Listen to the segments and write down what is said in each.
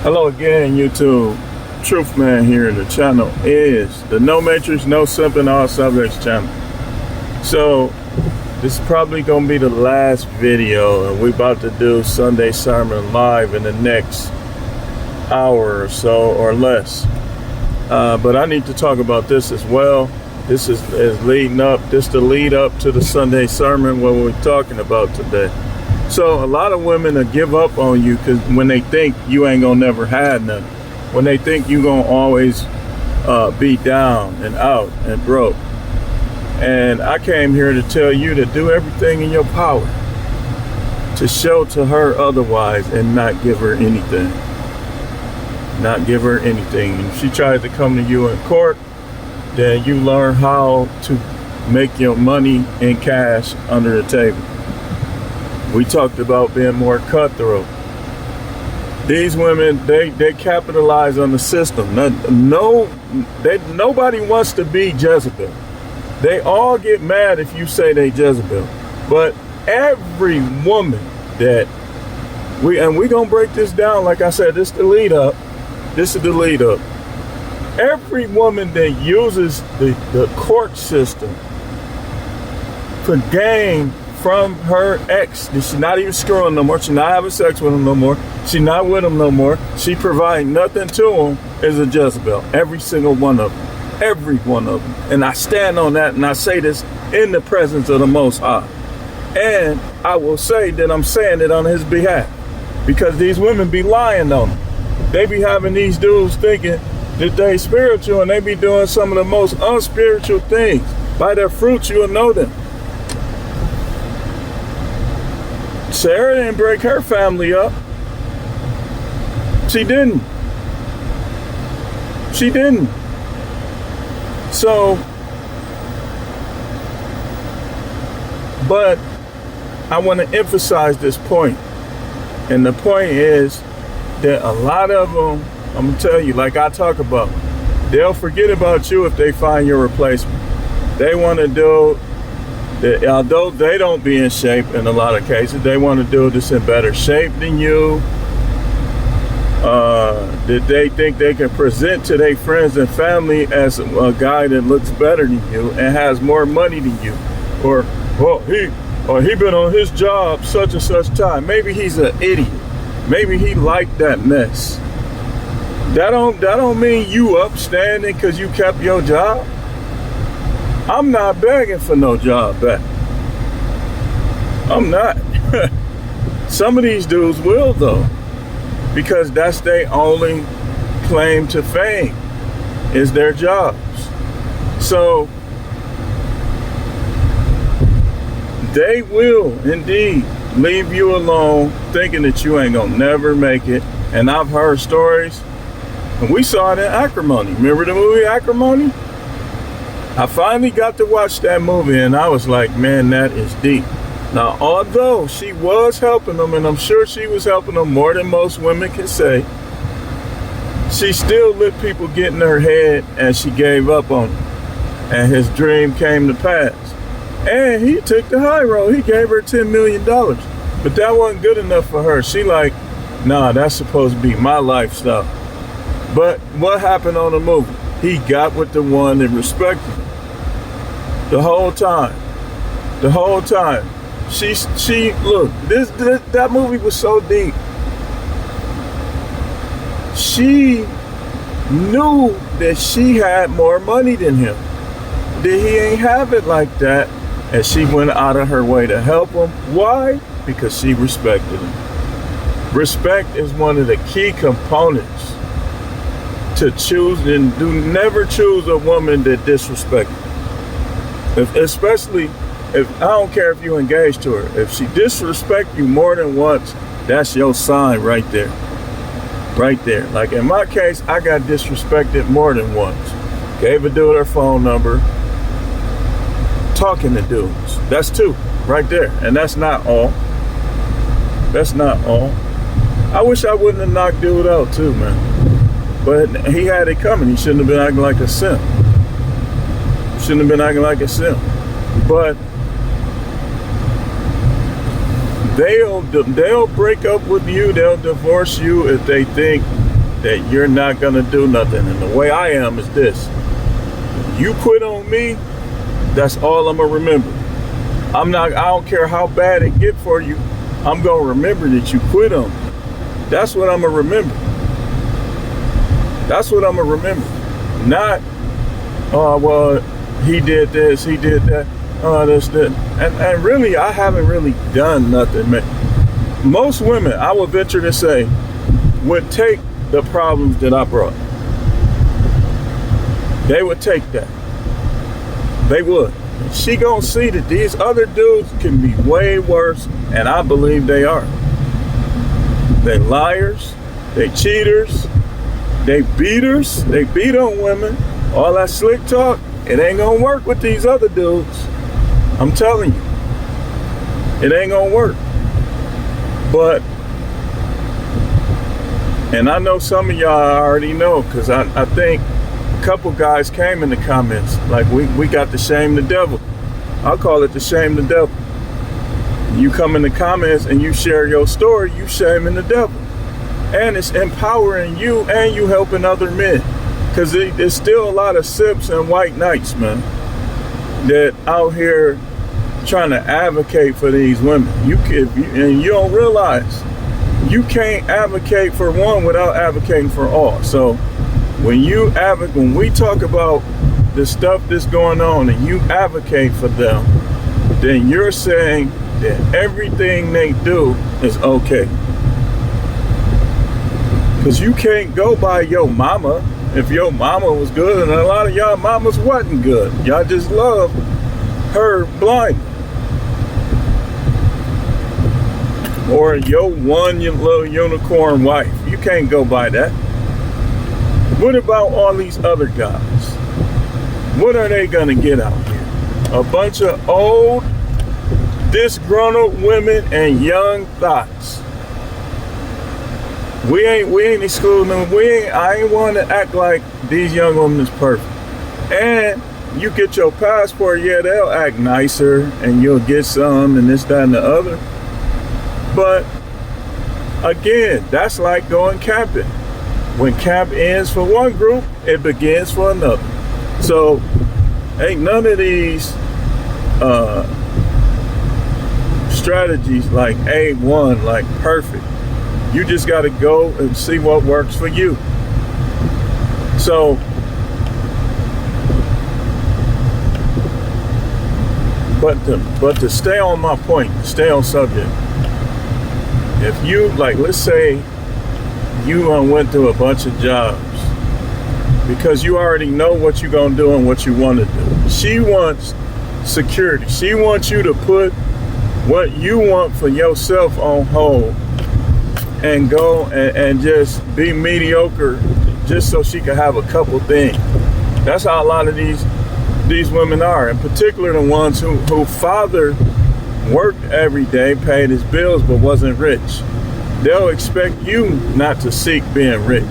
Hello again, YouTube. Truth Man here. The channel is the No Matrix, No Simping, All Subjects channel. So this is probably gonna be the last video, and we're about to do Sunday sermon live in the next hour or so or less. But I need to talk about this as well. This is leading up. This the lead up to the Sunday sermon, what we're talking about today. So a lot of women will give up on you because when they think you ain't gonna never have nothing, when they think you gonna always be down and out and broke. And I came here to tell you to do everything in your power to show to her otherwise and not give her anything. Not give her anything. If she tries to come to you in court, then you learn how to make your money in cash under the table. We talked about being more cutthroat. These women, they capitalize on the system. Nobody wants to be Jezebel. They all get mad if you say they Jezebel. But every woman that we're gonna break this down, like I said, this is the lead up. Every woman that uses the court system for gain from her ex, she's not even screwing no more, she's not having sex with him no more, she's not with him no more, she providing nothing to him, is a Jezebel. Every single one of them. Every one of them. And I stand on that, and I say this in the presence of the Most High. And I will say that I'm saying it on his behalf, because these women be lying on them. They be having these dudes thinking that they spiritual, and they be doing some of the most unspiritual things. By their fruits you will know them. Sarah didn't break her family up. She didn't. She didn't. So, but I want to emphasize this point. And the point is that a lot of them, I'm going to tell you, like I talk about, they'll forget about you if they find your replacement. They want to do, although they don't be in shape in a lot of cases, they want to do this in better shape than you. That they think they can present to their friends and family as a guy that looks better than you and has more money than you. Or he been on his job such and such time. Maybe he's an idiot. Maybe he liked that mess. That don't mean you upstanding because you kept your job. I'm not begging for no job back. I'm not. Some of these dudes will though, because that's their only claim to fame is their jobs. So they will indeed leave you alone thinking that you ain't gonna never make it. And I've heard stories, and we saw it in Acrimony. Remember the movie Acrimony? I finally got to watch that movie, and I was like, man, that is deep. Now, although she was helping them, and I'm sure she was helping them more than most women can say, she still let people get in her head, and she gave up on him. And his dream came to pass. And he took the high road. He gave her $10 million. But that wasn't good enough for her. She like, nah, that's supposed to be my lifestyle. But what happened on the movie? He got with the one that respected him. The whole time. The whole time. She look, that movie was so deep. She knew that she had more money than him. That he ain't have it like that. And she went out of her way to help him. Why? Because she respected him. Respect is one of the key components to choose, and never choose a woman that disrespects you. Especially if, I don't care if you engage to her, if she disrespects you more than once, that's your sign right there. Right there. Like in my case, I got disrespected more than once. Gave a dude her phone number. Talking to dudes. That's two right there. And that's not all. That's not all. I wish I wouldn't have knocked dude out too, man. But he had it coming. He shouldn't have been acting like a simp. Shouldn't have been acting like a simp. But they'll break up with you, they'll divorce you if they think that you're not gonna do nothing. And the way I am is this: you quit on me, that's all I'm gonna remember. I don't care how bad it get for you, I'm gonna remember that you quit on me. That's what I'm gonna remember. That's what I'm gonna remember. Not, oh, well, he did this, he did that, this. And really, I haven't really done nothing, man. Most women, I would venture to say, would take the problems that I brought. They would take that. They would. She gonna see that these other dudes can be way worse, and I believe they are. They liars, they cheaters, they beaters, they beat on women. All that slick talk, it ain't gonna work with these other dudes. I'm telling you, it ain't gonna work. But, and I know some of y'all already know, because I think a couple guys came in the comments, like we got to shame the devil. I'll call it the shame the devil. You come in the comments and you share your story, you shaming the devil. And it's empowering you, and you helping other men. Because there's still a lot of sips and white knights, man, that out here trying to advocate for these women. And you don't realize you can't advocate for one without advocating for all. So when we talk about the stuff that's going on and you advocate for them, then you're saying that everything they do is okay. Because you can't go by your mama if your mama was good, and a lot of y'all mamas wasn't good. Y'all just love her blind. Or your one little unicorn wife. You can't go by that. What about all these other guys? What are they gonna get out here? A bunch of old, disgruntled women and young thoughts. We ain't excluding them. I ain't want to act like these young women is perfect. And you get your passport, yeah, they'll act nicer and you'll get some and this, that, and the other. But again, that's like going camping. When camp ends for one group, it begins for another. So ain't none of these strategies like A1, like perfect. You just got to go and see what works for you. So, but to stay on my point, stay on subject. If you, like, let's say you went through a bunch of jobs because you already know what you're going to do and what you want to do. She wants security. She wants you to put what you want for yourself on hold and go and just be mediocre just so she can have a couple things. That's how a lot of these women are, in particular the ones who father worked every day, paid his bills, but wasn't rich. They'll expect you not to seek being rich.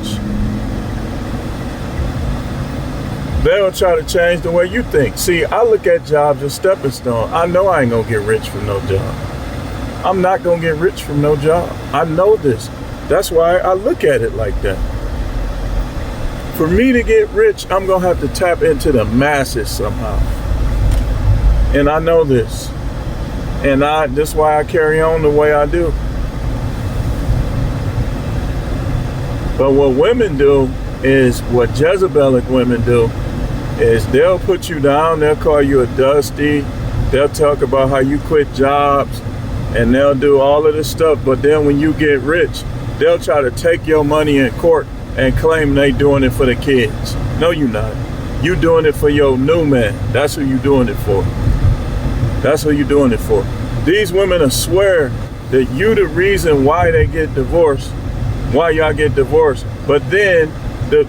They'll try to change the way you think. See, I look at jobs as stepping stone. I know I ain't gonna get rich from no job. I'm not gonna get rich from no job. I know this. That's why I look at it like that. For me to get rich, I'm gonna have to tap into the masses somehow. And I know this. And that's why I carry on the way I do. But what women do is, what Jezebelic women do, is they'll put you down, they'll call you a dusty, they'll talk about how you quit jobs, and they'll do all of this stuff, but then when you get rich, they'll try to take your money in court and claim they doing it for the kids. No, you not. You doing it for your new man. That's who you doing it for. That's who you doing it for. These women will swear that you the reason why they get divorced, why y'all get divorced. But then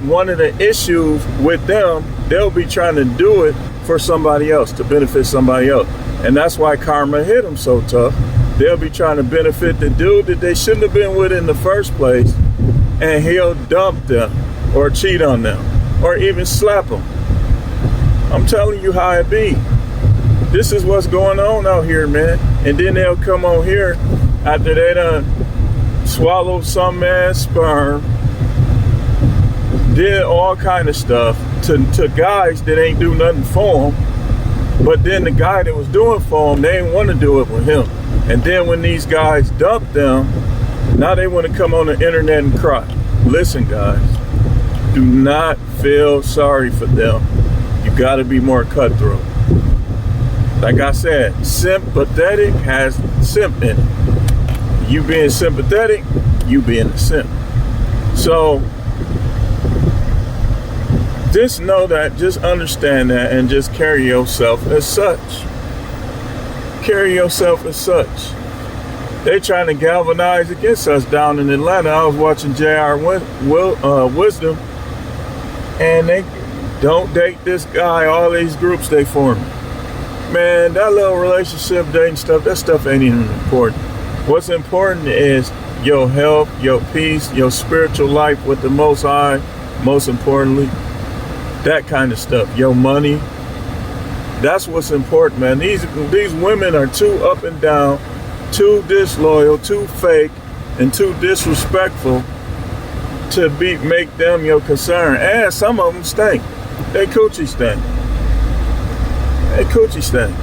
one of the issues with them, they'll be trying to do it for somebody else, to benefit somebody else. And that's why karma hit them so tough. They'll be trying to benefit the dude that they shouldn't have been with in the first place, and he'll dump them or cheat on them or even slap them. I'm telling you how it be. This is what's going on out here, man. And then they'll come on here after they done swallowed some man's sperm did all kind of stuff to guys that ain't do nothing for him. But then the guy that was doing for him, they didn't want to do it with him. And then when these guys dumped them, now they want to come on the internet and cry. Listen, guys, do not feel sorry for them. You got to be more cutthroat. Like I said, sympathetic has simp in it. You being sympathetic, you being a simp. So just know that, just understand that, and just carry yourself as such. Carry yourself as such. They trying to galvanize against us down in Atlanta. I was watching J.R. Wisdom, and they don't date this guy. All these groups they forming. Man, that little relationship dating stuff, that stuff ain't even important. What's important is your health, your peace, your spiritual life with the Most High, most importantly. That kind of stuff. Your money. That's what's important, man. These women are too up and down, too disloyal, too fake, and too disrespectful to make them your concern. And some of them stink. They coochie stink. They coochie stink.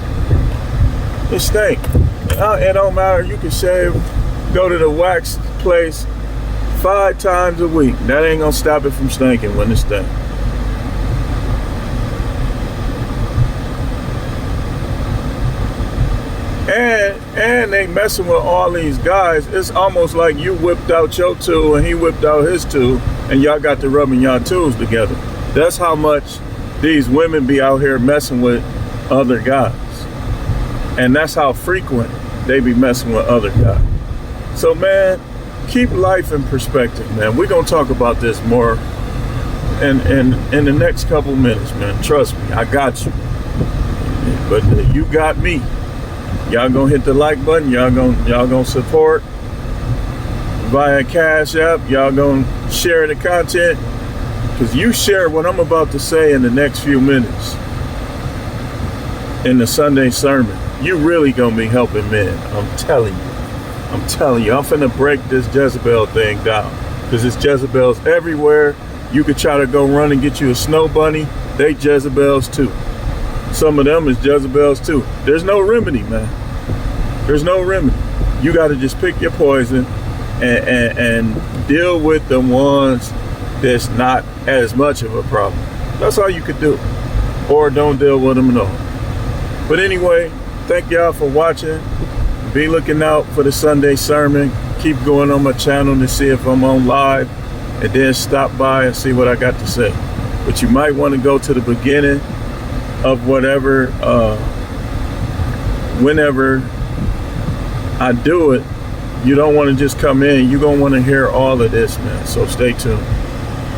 It stink. It don't matter. You can shave, go to the wax place 5 times a week. That ain't gonna stop it from stinking when it stinks. And they messing with all these guys. It's almost like you whipped out your tool and he whipped out his tool, and y'all got to rubbing y'all tools together. That's how much these women be out here messing with other guys. And that's how frequent they be messing with other guys. So, man, keep life in perspective, man. We're going to talk about this more in the next couple minutes, man. Trust me, I got you. But you got me. Y'all gonna hit the like button. Y'all gonna support via Cash App. Y'all gonna share the content, because you share what I'm about to say in the next few minutes in the Sunday sermon. You really gonna be helping men. I'm telling you. I'm finna break this Jezebel thing down, because it's Jezebels everywhere. You could try to go run and get you a snow bunny. They Jezebels too. Some of them is Jezebels too. There's no remedy, man. There's no remedy. You got to just pick your poison and deal with the ones that's not as much of a problem. That's all you could do. Or don't deal with them at all. But anyway, thank y'all for watching. Be looking out for the Sunday sermon. Keep going on my channel to see if I'm on live, and then stop by and see what I got to say. But you might want to go to the beginning of whatever, whenever I do it. You don't want to just come in. You're going to want to hear all of this, man. So stay tuned.